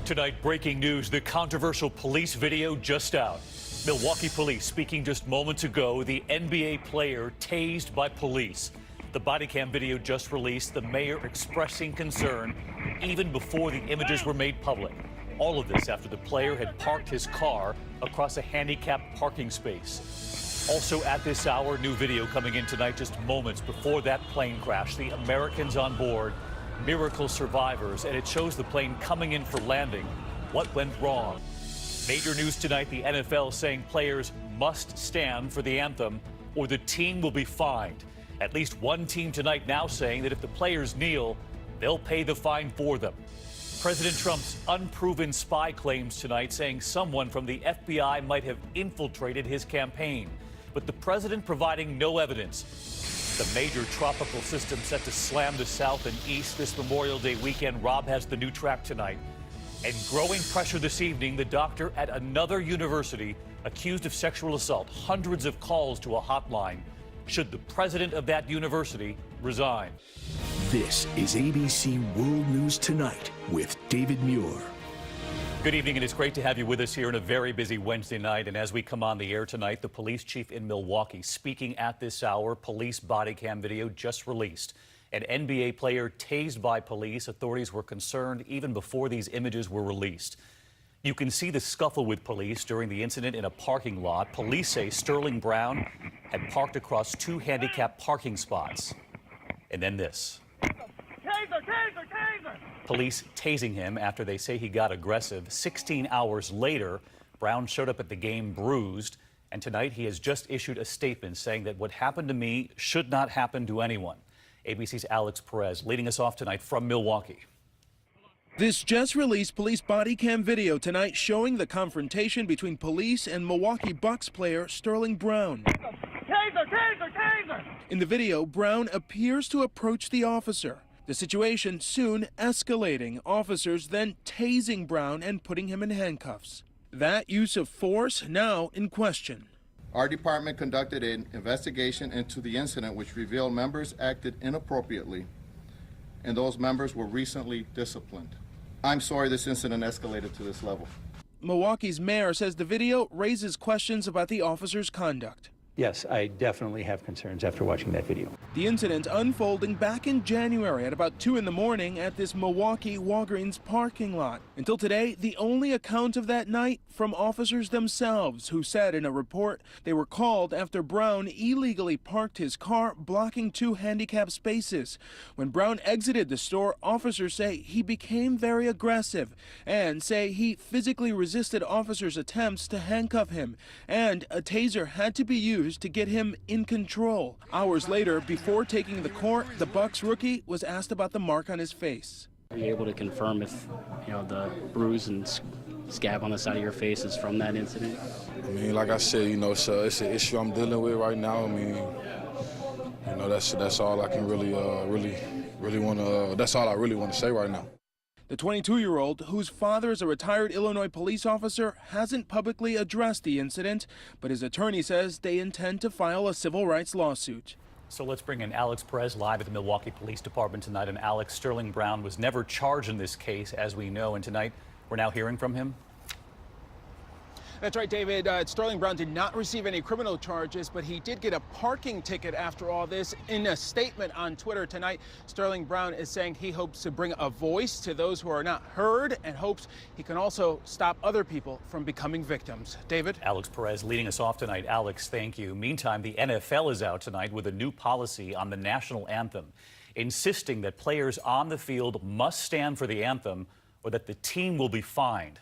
Tonight, breaking news, the controversial police video just out. Milwaukee police speaking just moments ago, the NBA player tased by police. The body cam video just released, the mayor expressing concern even before the images were made public. All of this after the player had parked his car across a handicapped parking space. Also at this hour, new video coming in tonight just moments before that plane crash. The Americans on board, miracle survivors, and it shows the plane coming in for landing. What went wrong? Major news tonight, the NFL saying players must stand for the anthem or the team will be fined. At least one team tonight now saying that if the players kneel, they'll pay the fine for them. President Trump's unproven spy claims tonight saying someone from the FBI might have infiltrated his campaign, but the president providing no evidence. The major tropical system set to slam the south and east this Memorial Day weekend. Rob has the new track tonight. And growing pressure this evening, the doctor at another university accused of sexual assault. Hundreds of calls to a hotline. Should the president of that university resign? This is ABC World News Tonight with David Muir. Good evening, and it's great to have you with us here on a very busy Wednesday night. And as we come on the air tonight, the police chief in Milwaukee speaking at this hour. Police body cam video just released. An NBA player tased by police. Authorities were concerned even before these images were released. You can see the scuffle with police during the incident in a parking lot. Police say Sterling Brown had parked across two handicapped parking spots. And then this. Taser, taser, taser! Police tasing him after they say he got aggressive. 16 hours later, Brown showed up at the game bruised. And tonight he has just issued a statement saying that what happened to me should not happen to anyone. ABC's Alex Perez leading us off tonight from Milwaukee. This just released police body cam video tonight showing the confrontation between police and Milwaukee Bucks player Sterling Brown. Taser, taser, taser! In the video, Brown appears to approach the officer. The situation soon escalating. Officers then tasing Brown and putting him in handcuffs. That use of force now in question. Our department conducted an investigation into the incident which revealed members acted inappropriately and those members were recently disciplined. I'm sorry this incident escalated to this level. Milwaukee's mayor says the video raises questions about the officer's conduct. Yes, I definitely have concerns after watching that video. The incident unfolding back in January at about 2 in the morning at this Milwaukee Walgreens parking lot. Until today, the only account of that night from officers themselves, who said in a report they were called after Brown illegally parked his car blocking two handicapped spaces. When Brown exited the store, officers say he became very aggressive and say he physically resisted officers' attempts to handcuff him, and a taser had to be used to get him in control. Hours later, before taking the court, the Bucks rookie was asked about the mark on his face. Are you able to confirm if, the bruise and scab on the side of your face is from that incident? I mean, like I said, so it's an issue I'm dealing with right now. I mean, that's all I can really want to. That's all I really want to say right now. The 22-year-old, whose father is a retired Illinois police officer, hasn't publicly addressed the incident, but his attorney says they intend to file a civil rights lawsuit. So let's bring in Alex Perez live at the Milwaukee Police Department tonight. And Alex, Sterling Brown was never charged in this case, as we know, and tonight we're now hearing from him. That's right, David. Sterling Brown did not receive any criminal charges, but he did get a parking ticket after all this. In a statement on Twitter tonight, Sterling Brown is saying he hopes to bring a voice to those who are not heard and hopes he can also stop other people from becoming victims. David? Alex Perez leading us off tonight. Alex, thank you. Meantime, the NFL is out tonight with a new policy on the national anthem, insisting that players on the field must stand for the anthem or that the team will be fined.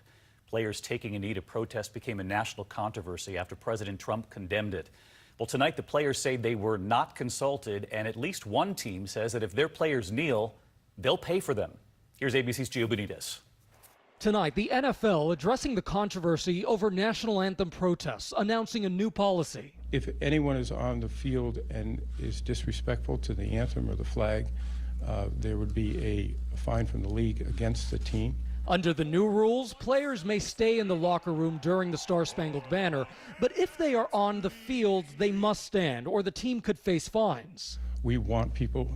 Players taking a knee to protest became a national controversy after President Trump condemned it. Well, tonight the players say they were not consulted, and at least one team says that if their players kneel, they'll pay for them. Here's ABC's Gio Benitez. Tonight, the NFL addressing the controversy over national anthem protests, announcing a new policy. If anyone is on the field and is disrespectful to the anthem or the flag, there would be a fine from the league against the team. Under the new rules, players may stay in the locker room during the Star-Spangled Banner, but if they are on the field, they must stand, or the team could face fines. We want people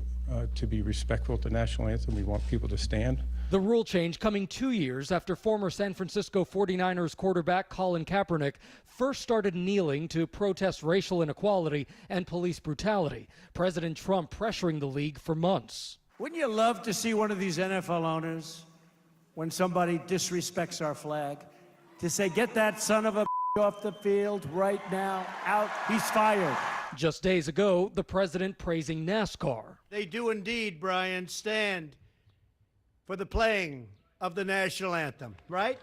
to be respectful to the national anthem. We want people to stand. The rule change coming 2 years after former San Francisco 49ers quarterback Colin Kaepernick first started kneeling to protest racial inequality and police brutality. President Trump pressuring the league for months. Wouldn't you love to see one of these NFL owners, when somebody disrespects our flag, to say, get that son of a off the field right now, out, he's fired. Just days ago, the president praising NASCAR. They do indeed, Brian, stand for the playing of the national anthem, right?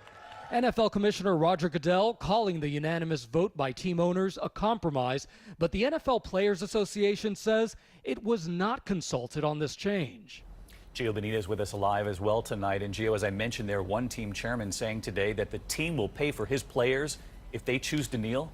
NFL Commissioner Roger Goodell calling the unanimous vote by team owners a compromise, but the NFL Players Association says it was not consulted on this change. Gio Benitez with us live as well tonight. And Gio, as I mentioned there, one team chairman saying today that the team will pay for his players if they choose to kneel.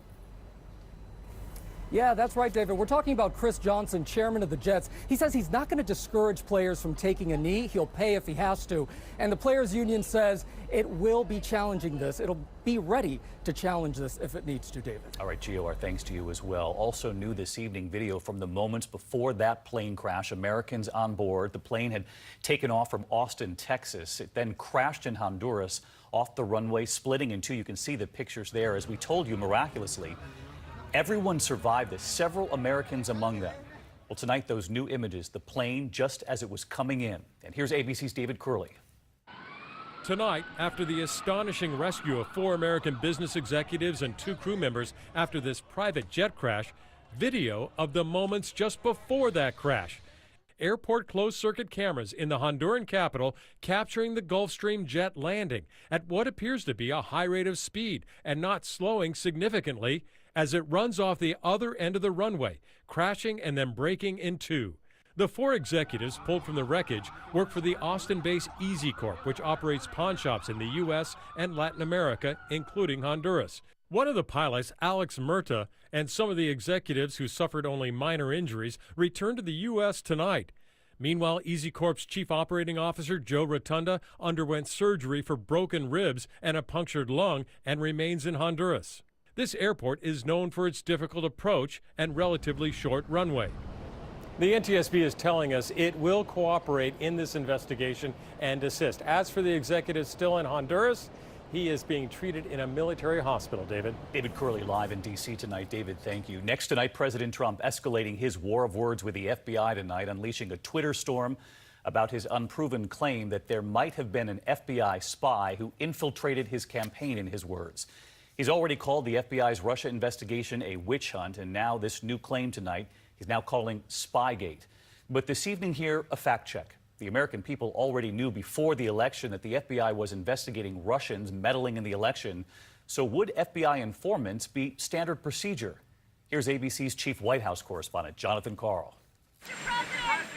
Yeah, that's right, David. We're talking about Chris Johnson, chairman of the Jets. He says he's not going to discourage players from taking a knee. He'll pay if he has to. And the Players Union says it will be challenging this. It'll be ready to challenge this if it needs to, David. All right, Gio, our thanks to you as well. Also new this evening, video from the moments before that plane crash. Americans on board. The plane had taken off from Austin, Texas. It then crashed in Honduras off the runway, splitting in two. You can see the pictures there. As we told you, miraculously, everyone survived this, several Americans among them. Well, tonight, those new images, the plane just as it was coming in. And here's ABC's David Curley. Tonight, after the astonishing rescue of 4 American business executives and 2 crew members after this private jet crash, video of the moments just before that crash. Airport closed-circuit cameras in the Honduran capital capturing the Gulfstream jet landing at what appears to be a high rate of speed and not slowing significantly as it runs off the other end of the runway, crashing and then breaking in two. The 4 executives pulled from the wreckage work for the Austin-based Easy Corp, which operates pawn shops in the U.S. and Latin America, including Honduras. One of the pilots, Alex Murta, and some of the executives who suffered only minor injuries returned to the U.S. tonight. Meanwhile, Easy Corp's chief operating officer, Joe Rotunda, underwent surgery for broken ribs and a punctured lung and remains in Honduras. This airport is known for its difficult approach and relatively short runway. The NTSB is telling us it will cooperate in this investigation and assist. As for the executive still in Honduras, he is being treated in a military hospital, David. David Curley live in D.C. tonight. David, thank you. Next tonight, President Trump escalating his war of words with the FBI tonight, unleashing a Twitter storm about his unproven claim that there might have been an FBI spy who infiltrated his campaign, in his words. He's already called the FBI's Russia investigation a witch hunt, and now this new claim tonight he's now calling Spygate. But this evening here, a fact check. The American people already knew before the election that the FBI was investigating Russians meddling in the election. So would FBI informants be standard procedure? Here's ABC's chief White House correspondent, Jonathan Karl.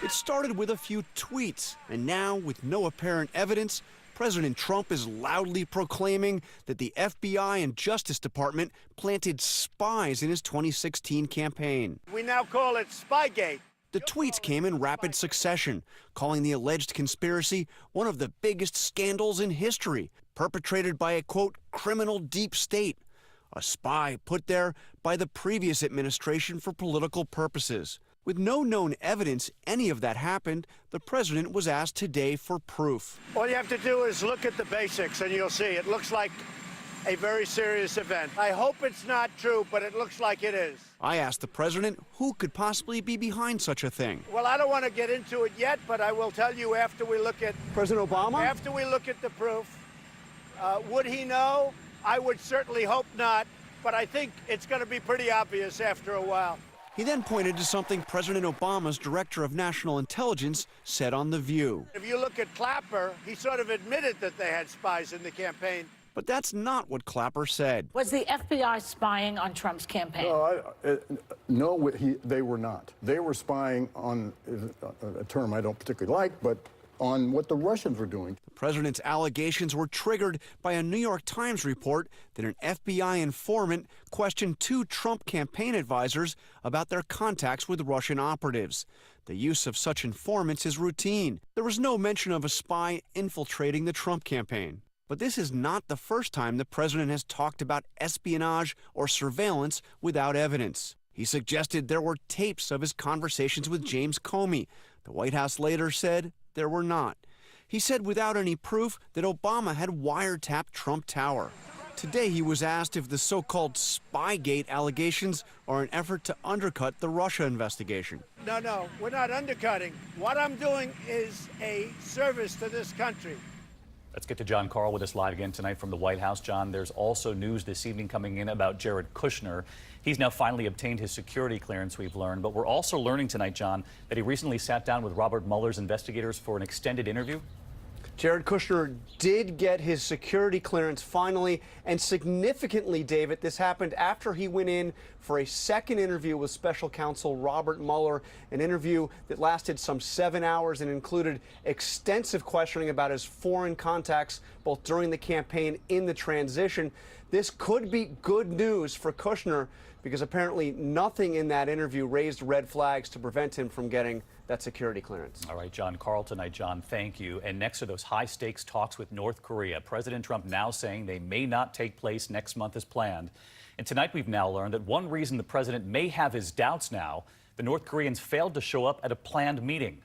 It started with a few tweets, and now, with no apparent evidence, President Trump is loudly proclaiming that the FBI and Justice Department planted spies in his 2016 campaign. We now call it Spygate. The tweets came in rapid succession, calling the alleged conspiracy one of the biggest scandals in history, perpetrated by a, quote, criminal deep state, a spy put there by the previous administration for political purposes. With no known evidence any of that happened, the president was asked today for proof. All you have to do is look at the basics and you'll see it looks like a very serious event. I hope it's not true, but it looks like it is. I asked the president who could possibly be behind such a thing. Well, I don't want to get into it yet, but I will tell you after we look at President Obama? After we look at the proof. Would he know? I would certainly hope not, but I think it's going to be pretty obvious after a while. He then pointed to something President Obama's director of national intelligence said on The View. If you look at Clapper, he sort of admitted that they had spies in the campaign. But that's not what Clapper said. Was the FBI spying on Trump's campaign? No, they were not. They were spying on a term I don't particularly like, but on what the Russians were doing. The president's allegations were triggered by a New York Times report that an FBI informant questioned 2 Trump campaign advisors about their contacts with Russian operatives. The use of such informants is routine. There was no mention of a spy infiltrating the Trump campaign. But this is not the first time the president has talked about espionage or surveillance without evidence. He suggested there were tapes of his conversations with James Comey. The White House later said there were not. He said without any proof that Obama had wiretapped Trump Tower. Today he was asked if the so-called Spygate allegations are an effort to undercut the Russia investigation. No, we're not undercutting. What I'm doing is a service to this country. Let's get to John Karl with us live again tonight from the White House. John, there's also news this evening coming in about Jared Kushner. He's now finally obtained his security clearance, we've learned. But we're also learning tonight, John, that he recently sat down with Robert Mueller's investigators for an extended interview. Jared Kushner did get his security clearance finally, and significantly, David, this happened after he went in for a second interview with special counsel Robert Mueller, an interview that lasted some 7 hours and included extensive questioning about his foreign contacts, both during the campaign and in the transition. This could be good news for Kushner because apparently nothing in that interview raised red flags to prevent him from getting that security clearance. All right, John Karl tonight. John, thank you. And next are those high-stakes talks with North Korea. President Trump now saying they may not take place next month as planned. And tonight we've now learned that one reason the president may have his doubts now, the North Koreans failed to show up at a planned meeting.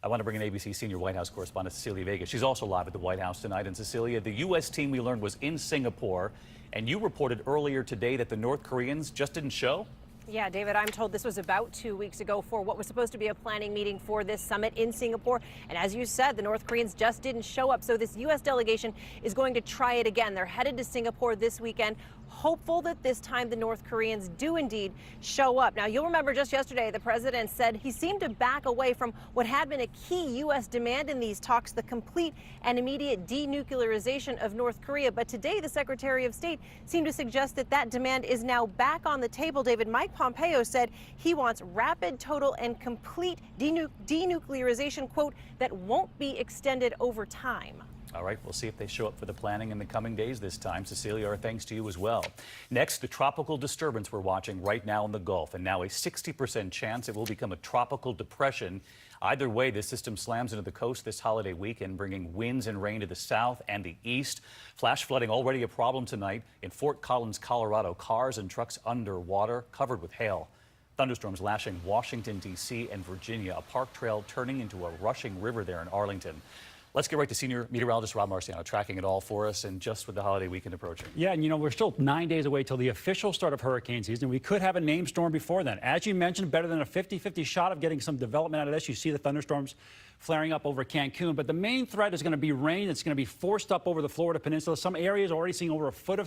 I want to bring in ABC senior White House correspondent Cecilia Vega. She's also live at the White House tonight. And Cecilia, the U.S. team we learned was in Singapore. And you reported earlier today that the North Koreans just didn't show? Yeah, David, I'm told this was about 2 weeks ago for what was supposed to be a planning meeting for this summit in Singapore. And as you said, the North Koreans just didn't show up. So this U.S. delegation is going to try it again. They're headed to Singapore this weekend, hopeful that this time the North Koreans do indeed show up. Now, you'll remember just yesterday, the president said he seemed to back away from what had been a key U.S. demand in these talks, the complete and immediate denuclearization of North Korea. But today, the Secretary of State seemed to suggest that that demand is now back on the table. David, Mike Pompeo said he wants rapid, total, and complete denuclearization, quote, that won't be extended over time. All right, we'll see if they show up for the planning in the coming days this time. Cecilia, our thanks to you as well. Next, the tropical disturbance we're watching right now in the Gulf, and now a 60% chance it will become a tropical depression. Either way, this system slams into the coast this holiday weekend, bringing winds and rain to the south and the east. Flash flooding already a problem tonight in Fort Collins, Colorado. Cars and trucks underwater, covered with hail. Thunderstorms lashing Washington, D.C. and Virginia. A park trail turning into a rushing river there in Arlington. Let's get right to senior meteorologist Rob Marciano, tracking it all for us, and just with the holiday weekend approaching. Yeah, and you know, we're still 9 days away till the official start of hurricane season. We could have a named storm before then. As you mentioned, better than a 50-50 shot of getting some development out of this. You see the thunderstorms flaring up over Cancun, but the main threat is going to be rain. It's going to be forced up over the Florida Peninsula. Some areas already seeing over a foot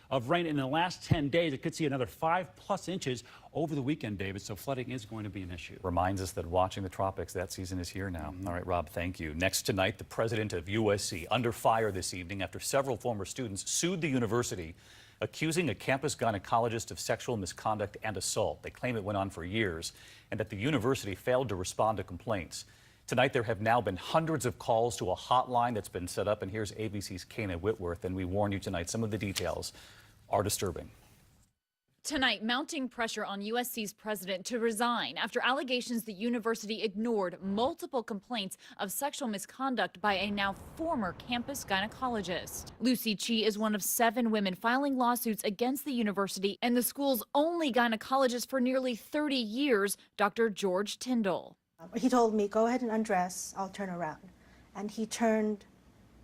of rain in the last 10 days. It could see another 5+ inches over the weekend, David, so flooding is going to be an issue. Reminds us that watching the tropics, that season is here now. All right, Rob, thank you. Next tonight, the president of USC under fire this evening after several former students sued the university, accusing a campus gynecologist of sexual misconduct and assault. They claim it went on for years and that the university failed to respond to complaints. Tonight, there have now been hundreds of calls to a hotline that's been set up, and here's ABC's Kana Whitworth, and we warn you tonight, some of the details are disturbing. Tonight, mounting pressure on USC's president to resign after allegations the university ignored multiple complaints of sexual misconduct by a now former campus gynecologist. Lucy Chi is one of 7 women filing lawsuits against the university and the school's only gynecologist for nearly 30 years, Dr. George Tyndall. He told me, go ahead and undress, I'll turn around. And he turned,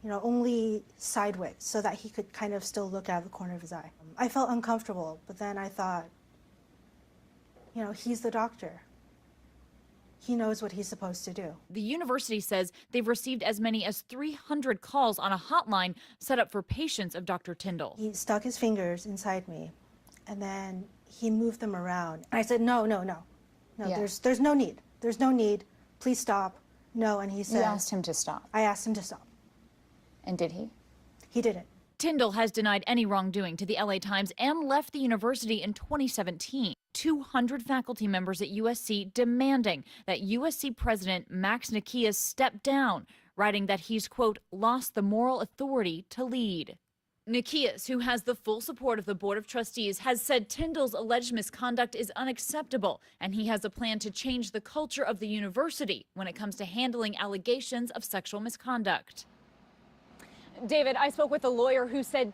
only sideways so that he could kind of still look out of the corner of his eye. I felt uncomfortable, but then I thought, he's the doctor. He knows what he's supposed to do. The university says they've received as many as 300 calls on a hotline set up for patients of Dr. Tyndall. He stuck his fingers inside me, and then he moved them around. I said, no, yeah. There's no need. There's no need. Please stop. No, and he said... You asked him to stop? I asked him to stop. And did he? He didn't. Tyndall has denied any wrongdoing to the LA Times and left the university in 2017. 200 faculty members at USC demanding that USC President Max Nikias step down, writing that he's, quote, lost the moral authority to lead. Nikias, who has the full support of the Board of Trustees, has said Tyndall's alleged misconduct is unacceptable, and he has a plan to change the culture of the university when it comes to handling allegations of sexual misconduct. David, I spoke with a lawyer who said